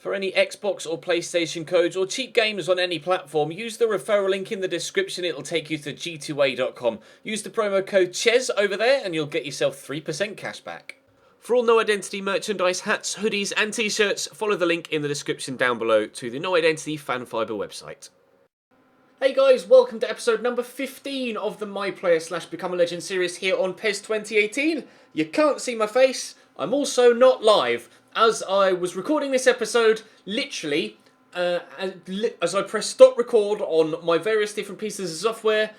For any Xbox or PlayStation codes or cheap games on any platform, use the referral link in the description. It'll take you to g2a.com. Use the promo code CHES over there and you'll get yourself 3% cash back. For all No Identity merchandise, hats, hoodies and t-shirts, follow the link in the description down below to the No Identity Fan Fibre website. Hey guys, welcome to episode number 15 of the My Player / Become a Legend series here on PES 2018. You can't see my face, I'm also not live. As I was recording this episode, literally, as I pressed stop record on my various different pieces of software,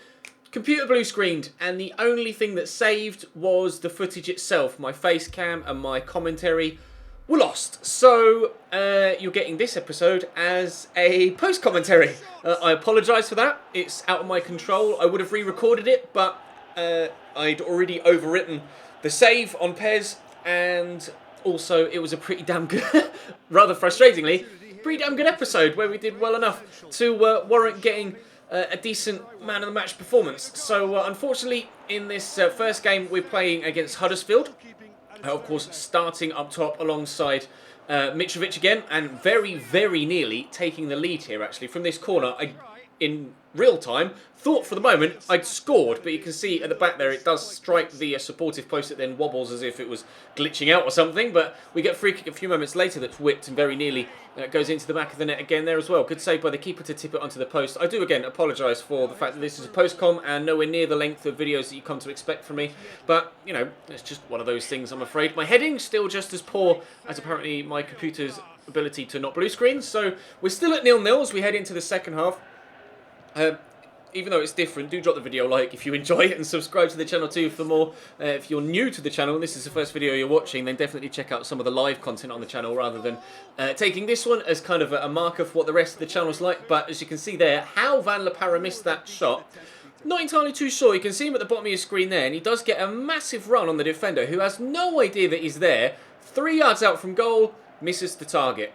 computer blue screened, and the only thing that saved was the footage itself. My face cam and my commentary were lost. So, you're getting this episode as a post-commentary. I apologise for that. It's out of my control. I would have re-recorded it, but I'd already overwritten the save on PES, and also it was a pretty damn good, rather frustratingly, pretty damn good episode where we did well enough to warrant getting a decent man of the match performance. So unfortunately, in this first game, we're playing against Huddersfield. Of course, starting up top alongside Mitrovic again, and very, very nearly taking the lead here, actually. From this corner, in real time, thought for the moment I'd scored, but you can see at the back there it does strike the supportive post that then wobbles as if it was glitching out or something, but we get a free kick a few moments later that's whipped and very nearly goes into the back of the net again there as well. Good save by the keeper to tip it onto the post. I do again apologise for the fact that this is a post-com and nowhere near the length of videos that you come to expect from me, but you know, it's just one of those things, I'm afraid. My heading's still just as poor as apparently my computer's ability to not blue screen, so we're still at 0-0 as we head into the second half. Even though it's different, do drop the video a like if you enjoy it and subscribe to the channel too for more. If you're new to the channel and this is the first video you're watching, then definitely check out some of the live content on the channel rather than taking this one as kind of a marker for what the rest of the channel's like. But as you can see there, how Van La Parra missed that shot, not entirely too sure. You can see him at the bottom of your screen there, and he does get a massive run on the defender who has no idea that he's there. 3 yards out from goal, misses the target.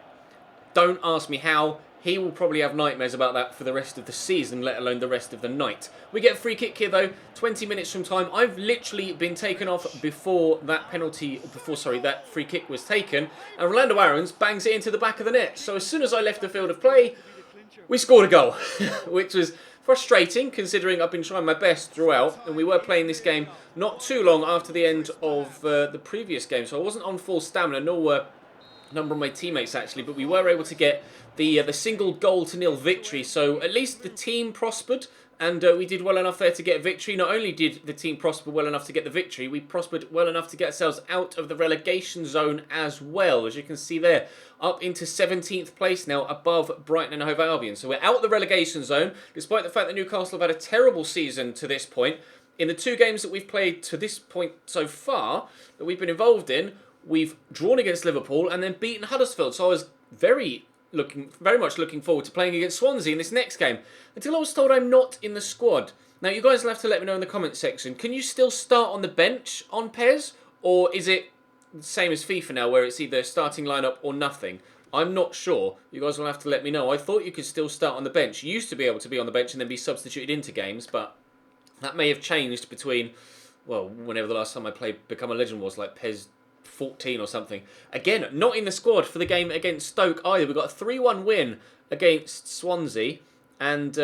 Don't ask me how. He will probably have nightmares about that for the rest of the season, let alone the rest of the night. We get a free kick here though, 20 minutes from time. I've literally been taken off before that that free kick was taken. And Rolando Aarons bangs it into the back of the net. So as soon as I left the field of play, we scored a goal, which was frustrating considering I've been trying my best throughout. And we were playing this game not too long after the end of the previous game. So I wasn't on full stamina, nor were a number of my teammates actually, but we were able to get the single goal to nil victory, so at least the team prospered, and we did well enough there to get a victory. Not only did the team prosper well enough to get the victory, we prospered well enough to get ourselves out of the relegation zone as well, as you can see there, up into 17th place now, above Brighton and Hove Albion. So we're out of the relegation zone, despite the fact that Newcastle have had a terrible season to this point. In the 2 games that we've played to this point so far, that we've been involved in, we've drawn against Liverpool and then beaten Huddersfield. So I was very much looking forward to playing against Swansea in this next game, until I was told I'm not in the squad. Now you guys will have to let me know in the comments section, can you still start on the bench on PES, or is it the same as FIFA now where it's either starting lineup or nothing? I'm not sure. You guys will have to let me know. I thought you could still start on the bench. You used to be able to be on the bench and then be substituted into games, but that may have changed between, well, whenever the last time I played Become a Legend was, like PES 14 or something. Again, not in the squad for the game against Stoke either. We got a 3-1 win against Swansea, and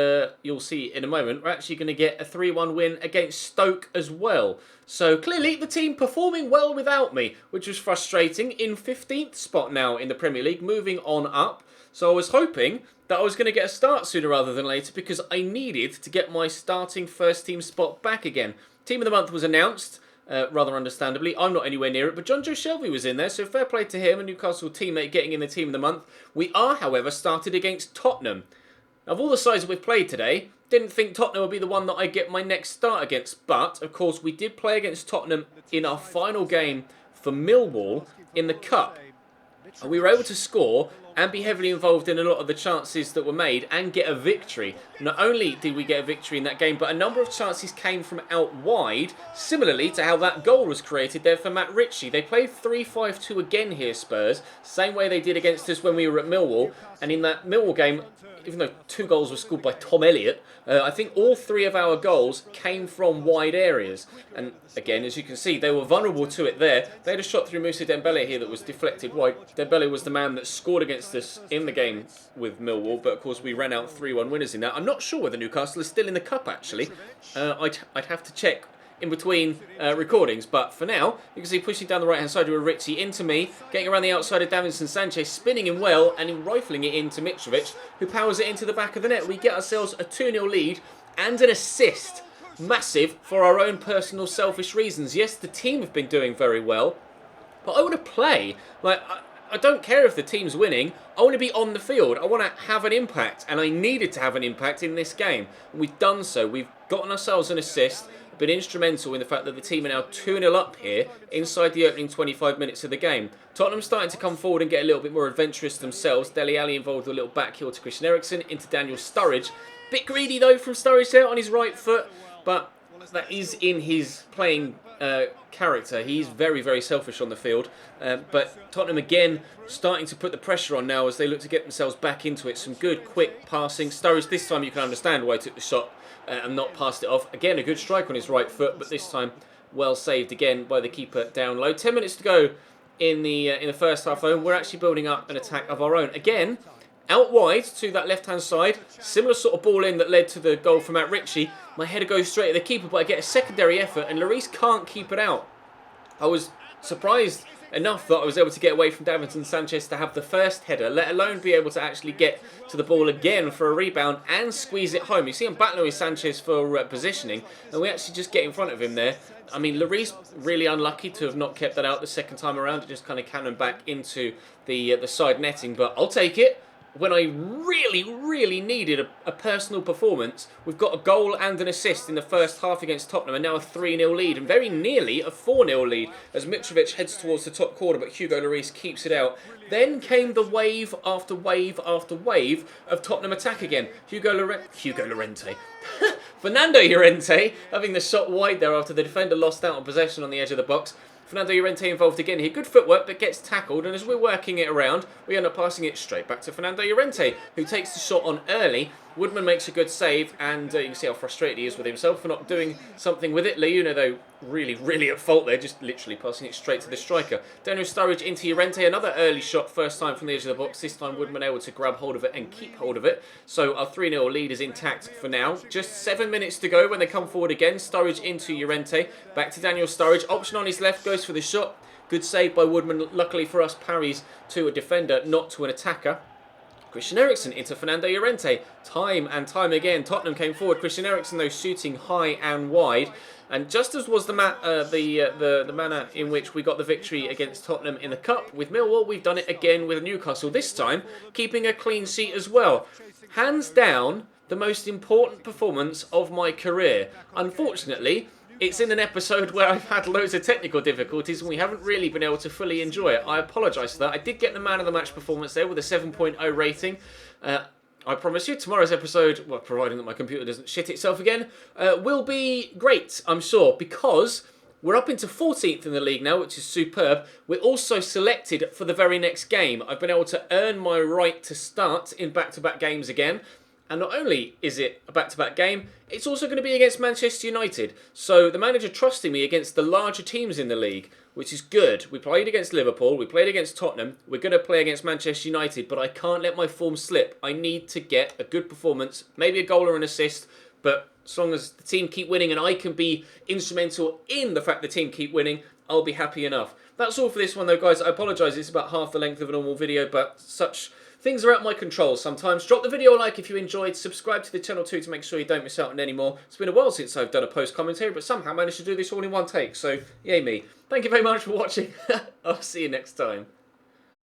you'll see in a moment we're actually going to get a 3-1 win against Stoke as well. So clearly the team performing well without me, which was frustrating. In 15th spot now in the Premier League, moving on up. So I was hoping that I was going to get a start sooner rather than later, because I needed to get my starting first team spot back again. Team of the month was announced. Rather understandably. I'm not anywhere near it, but John Joe Shelby was in there, so fair play to him, a Newcastle teammate getting in the team of the month. We are, however, started against Tottenham. Now, of all the sides that we've played today, didn't think Tottenham would be the one that I get my next start against, but, of course, we did play against Tottenham in our final game for Millwall in the Cup. And we were able to score and be heavily involved in a lot of the chances that were made and get a victory. Not only did we get a victory in that game, but a number of chances came from out wide, similarly to how that goal was created there for Matt Ritchie. They played 3-5-2 again here, Spurs, same way they did against us when we were at Millwall. And in that Millwall game, even though 2 goals were scored by Tom Elliott, I think all 3 of our goals came from wide areas. And again, as you can see, they were vulnerable to it there. They had a shot through Moussa Dembele here that was deflected wide. Dembele was the man that scored against against us in the game with Millwall, but of course we ran out 3-1 winners in that. I'm not sure whether Newcastle is still in the Cup, actually. I'd have to check in between recordings, but for now, you can see pushing down the right-hand side with Ritchie into me, getting around the outside of Davinson Sanchez, spinning him well, and rifling it into Mitrovic, who powers it into the back of the net. We get ourselves a 2-0 lead and an assist. Massive for our own personal selfish reasons. Yes, the team have been doing very well, but I want to play. Like, I don't care if the team's winning. I want to be on the field. I want to have an impact, and I needed to have an impact in this game. And we've done so. We've gotten ourselves an assist, been instrumental in the fact that the team are now 2-0 up here inside the opening 25 minutes of the game. Tottenham starting to come forward and get a little bit more adventurous themselves. Dele Alli involved with a little back heel to Christian Eriksen into Daniel Sturridge. Bit greedy though from Sturridge there on his right foot, but that is in his playing character. He's very, very selfish on the field. But Tottenham again starting to put the pressure on now as they look to get themselves back into it. Some good, quick passing. Sturridge, this time you can understand why he took the shot and not passed it off. Again, a good strike on his right foot, but this time well saved again by the keeper down low. 10 minutes to go in the first half, though. We're actually building up an attack of our own. Again, out wide to that left-hand side. Similar sort of ball in that led to the goal from Matt Ritchie. My header goes straight at the keeper, but I get a secondary effort, and Lloris can't keep it out. I was surprised enough that I was able to get away from Davinson Sanchez to have the first header, let alone be able to actually get to the ball again for a rebound and squeeze it home. You see I'm battling with Sanchez for positioning, and we actually just get in front of him there. I mean, Lloris really unlucky to have not kept that out the second time around. It just kind of cannoned back into the side netting, but I'll take it. When I really, really needed a personal performance, we've got a goal and an assist in the first half against Tottenham, and now a 3-0 lead, and very nearly a 4-0 lead as Mitrovic heads towards the top corner, but Hugo Lloris keeps it out. Then came the wave after wave after wave of Tottenham attack again. Fernando Llorente having the shot wide there after the defender lost out on possession on the edge of the box. Fernando Llorente involved again here. Good footwork, but gets tackled. And as we're working it around, we end up passing it straight back to Fernando Llorente, who takes the shot on early. Woodman makes a good save, and you can see how frustrated he is with himself for not doing something with it. Leuna, though, really, really at fault there, just literally passing it straight to the striker. Daniel Sturridge into Llorente, another early shot, first time from the edge of the box. This time Woodman able to grab hold of it and keep hold of it. So our 3-0 lead is intact for now. Just 7 minutes to go when they come forward again. Sturridge into Llorente, back to Daniel Sturridge. Option on his left, goes for the shot. Good save by Woodman. Luckily for us, parries to a defender, not to an attacker. Christian Eriksen into Fernando Llorente. Time and time again, Tottenham came forward. Christian Eriksen, though, shooting high and wide. And just as was the manner in which we got the victory against Tottenham in the Cup with Millwall, we've done it again with Newcastle. This time, keeping a clean sheet as well. Hands down, the most important performance of my career. Unfortunately, it's in an episode where I've had loads of technical difficulties and we haven't really been able to fully enjoy it. I apologise for that. I did get the man of the match performance there with a 7.0 rating. I promise you, tomorrow's episode, well, providing that my computer doesn't shit itself again, will be great, I'm sure, because we're up into 14th in the league now, which is superb. We're also selected for the very next game. I've been able to earn my right to start in back-to-back games again. And not only is it a back-to-back game, it's also going to be against Manchester United. So the manager trusting me against the larger teams in the league, which is good. We played against Liverpool, we played against Tottenham, we're going to play against Manchester United, but I can't let my form slip. I need to get a good performance, maybe a goal or an assist, but as long as the team keep winning and I can be instrumental in the fact the team keep winning, I'll be happy enough. That's all for this one though, guys. I apologise, it's about half the length of a normal video, but such things are out of my control sometimes. Drop the video a like if you enjoyed. Subscribe to the channel too to make sure you don't miss out on any more. It's been a while since I've done a post commentary, but somehow managed to do this all in one take. So, yay me. Thank you very much for watching. I'll see you next time.